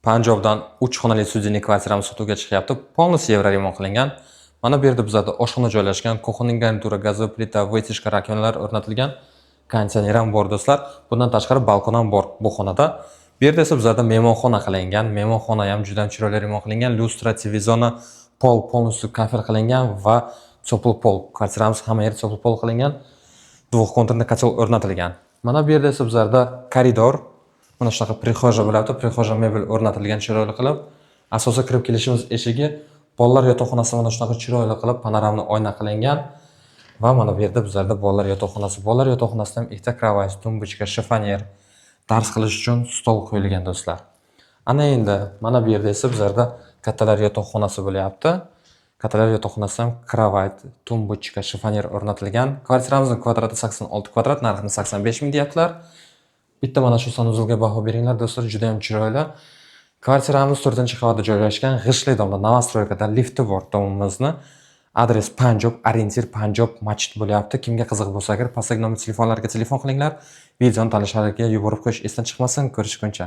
Panjobdan 3 xonali studiyaning kvartiramiz sotuvga chiqyapti. Полностью yevro remont qilingan. Mana bu yerda bizda oshxona joylashgan, kuxonning garnitura, gazli plita, vытяжка rakonlar o'rnatilgan, konditsioner ham bor do'stlar. Bundan tashqari balkon ham bor bu xonada. Bu yerda esa bizda mehmonxona qilingan. Mehmonxona ham juda chiroyli remont qilingan. Lustra, televizorni, pol полностью kafir qilingan va sopul pol. Kvartiramiz hamma yer sopul pol qilingan. Двухконтурный котел o'rnatilgan. Mana bu yerda esa bizda koridor, mana shunaqa prixoja bo'lyapti. Prixoja mebel o'rnatilgan chiroyli qilib. Asosiy kirib kelishimiz eshigi, bolalar yotoqxonasi mana shunaqa chiroyli qilib panoramli oyna qilingan. Va mana bu yerda bizlarda bolalar yotoqxonasi. Bolalar yotoqxonasida ham ikkita krovat, tumbuchka, shifonyer, dars qilish uchun stol qo'yilgan do'stlar. Ana endi mana bu yerda esa bizlarda kattalar yotoqxonasi bo'lyapti. Kattalar yotoqxonasida ham krovat, tumbuchka, shifonyer o'rnatilgan. Kvartiramizning kvadrati 86 kvadrat, narxini 85 ming deyaptilar. Bitta mana shu sanuzulga baho beringlar do'stlar, juda ham chiroyli. Kvartiramiz 4-qavatda joylashgan, G'ishli domda Novostroykada lifti bor domimizni. Adres Panjob, orientir Panjob masjid bo'lyapti. Kimga qiziq bo'lsa agar pastdagi nomer telefonlarga telefon qilinglar. Videoni tanishlarga yuborib qo'yish esdan chiqmasin. Ko'rishguncha.